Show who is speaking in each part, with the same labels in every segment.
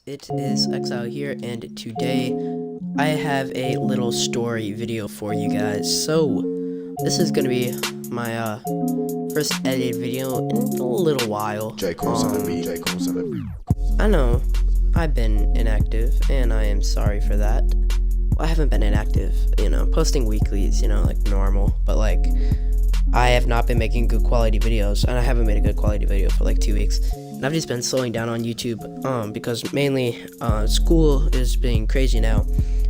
Speaker 1: It is Exile here, and today I have a little story video for you guys. So, this is gonna be my first edited video in a little while.
Speaker 2: J. Cole's on the beat. J. Cole's on the beat.
Speaker 1: I know I've been inactive, and I am sorry for that. Well, I haven't been inactive, posting weeklies, like normal, but like I have not been making good quality videos, and I haven't made a good quality video for like 2 weeks. And I've just been slowing down on YouTube, because mainly school is being crazy now,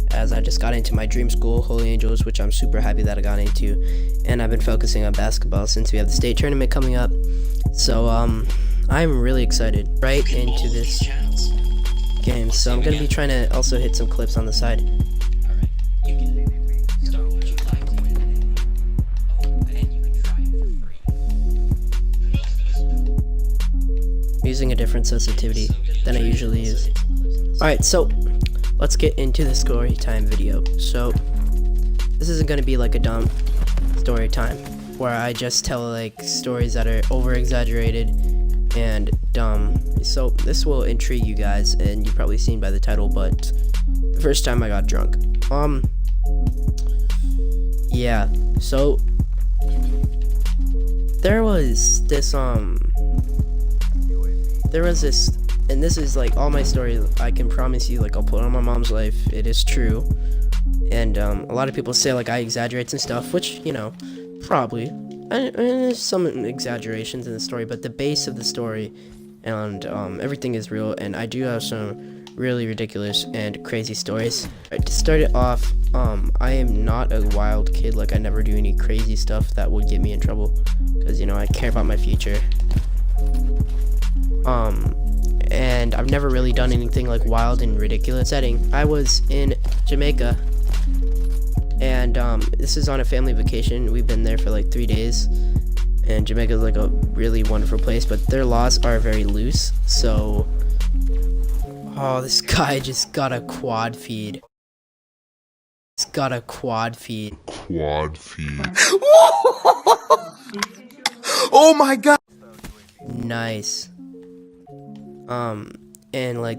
Speaker 1: as I just got into my dream school, Holy Angels, which I'm super happy that I got into, and I've been focusing on basketball since we have the state tournament coming up. So I'm really excited right into this game. So I'm gonna be trying to also hit some clips on the side. Using a different sensitivity than I usually use. Alright, so let's get into the story time video. So this isn't gonna be like a dumb story time where I just tell like stories that are over exaggerated and dumb. So this will intrigue you guys, and you've probably seen by the title, but the first time I got drunk. Yeah, so there was this and this is like all my story. I can promise you, like, I'll put on my mom's life, it is true. And a lot of people say like I exaggerate some stuff, which, probably there's some exaggerations in the story, but the base of the story and everything is real, and I do have some really ridiculous and crazy stories. Right, to start it off, I am not a wild kid. Like, I never do any crazy stuff that would get me in trouble, because I care about my future. And I've never really done anything like wild and ridiculous setting. I was in Jamaica, and this is on a family vacation. We've been there for like 3 days, and Jamaica is like a really wonderful place, but their laws are very loose. So, oh, this guy just got a quad feed. He's got a quad feed.
Speaker 2: Oh my god!
Speaker 1: Nice. And like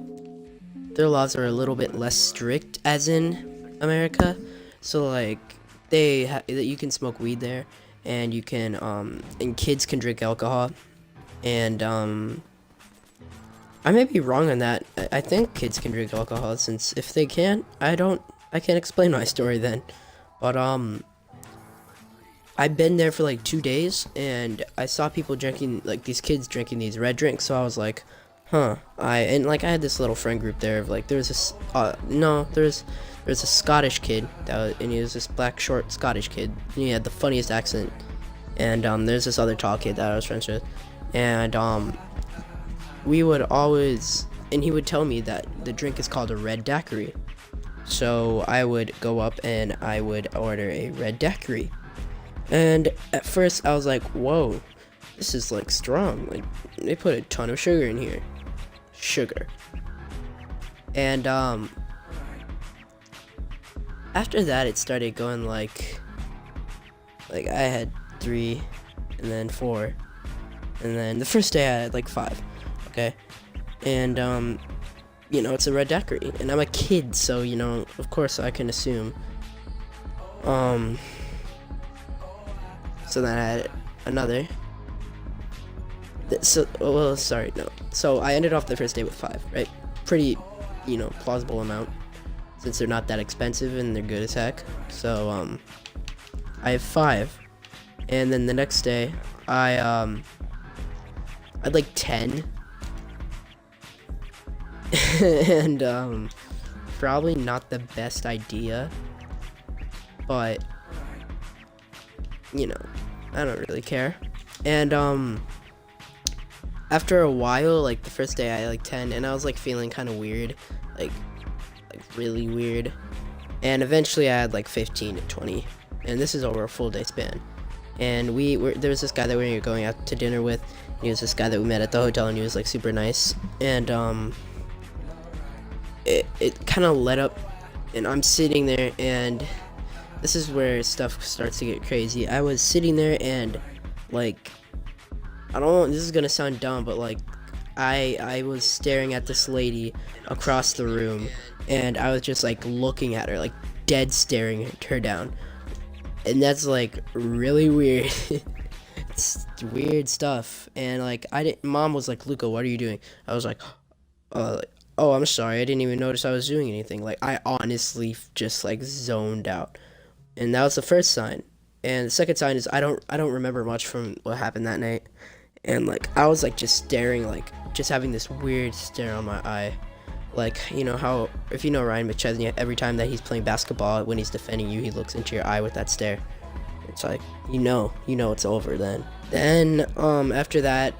Speaker 1: their laws are a little bit less strict as in America. So like that you can smoke weed there, and you can and kids can drink alcohol. And I may be wrong on that. I think kids can drink alcohol, since if they can, I can't explain my story then. But I've been there for like 2 days, and I saw people drinking, like these kids drinking these red drinks. So I was like, huh. I had this little friend group there of like, there's this there's a Scottish kid and he was this black short Scottish kid, and he had the funniest accent. And there's this other tall kid that I was friends with, and we would always, and he would tell me that the drink is called a red daiquiri. So I would go up and I would order a red daiquiri. And at first I was like, whoa, this is like strong. Like, they put a ton of sugar in here. Sugar. And after that it started going like I had 3, and then 4, and then the first day I had like 5. Okay. And it's a red daiquiri, and I'm a kid, so of course I can assume. So then I had another. So I ended off the first day with 5, right? Pretty, plausible amount, since they're not that expensive and they're good as heck. So I have 5, and then the next day I'd like 10, and probably not the best idea, but I don't really care. And after a while, like the first day I had like 10, and I was like feeling kind of weird, like really weird, and eventually I had like 15 to 20, and this is over a full day span. And there was this guy that we were going out to dinner with, and he was this guy that we met at the hotel, and he was like super nice. And it kind of let up, and I'm sitting there, and this is where stuff starts to get crazy. I was sitting there, and like, I don't know, this is gonna sound dumb, but like I was staring at this lady across the room, and I was just like looking at her, like dead staring her down, and that's like really weird. It's weird stuff. And like I didn't. Mom was like, "Luca, what are you doing?" I was like, "Oh, I'm sorry. I didn't even notice I was doing anything." Like I honestly just like zoned out, and that was the first sign. And the second sign is I don't remember much from what happened that night. And like I was like just staring, like just having this weird stare on my eye. Like, you know how, if you know Ryan McChesney, every time that he's playing basketball, when he's defending you, he looks into your eye with that stare. It's like, it's over then. Then, after that,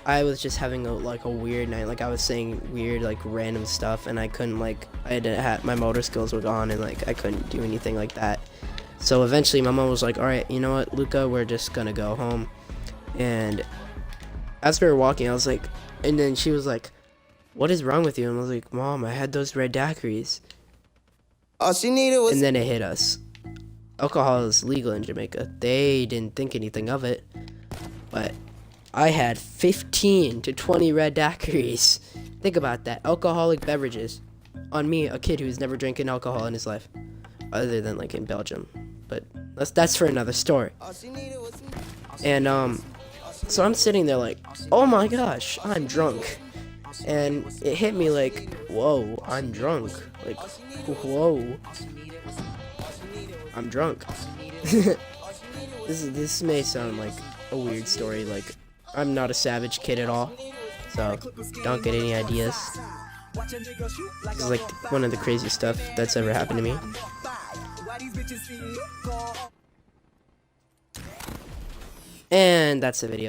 Speaker 1: I was just having a weird night. Like, I was saying weird, like, random stuff, and I couldn't, like, I had to have, my motor skills were gone, and, like, I couldn't do anything like that. So eventually, my mom was like, alright, you know what, Luca, we're just gonna go home. And as we were walking, I was like, and then she was like, what is wrong with you? And I was like, Mom, I had those red daiquiris.
Speaker 3: All she needed was.
Speaker 1: And then it hit us. Alcohol is legal in Jamaica. They didn't think anything of it. But I had 15 to 20 red daiquiris. Think about that. Alcoholic beverages. On me, a kid who's never drinking alcohol in his life. Other than like in Belgium. But that's for another story.
Speaker 3: All she needed was.
Speaker 1: And so I'm sitting there like, oh my gosh, I'm drunk. And it hit me like, whoa, I'm drunk. Like, whoa, I'm drunk. This may sound like a weird story. Like, I'm not a savage kid at all, so don't get any ideas. This is like one of the craziest stuff that's ever happened to me. And that's the video.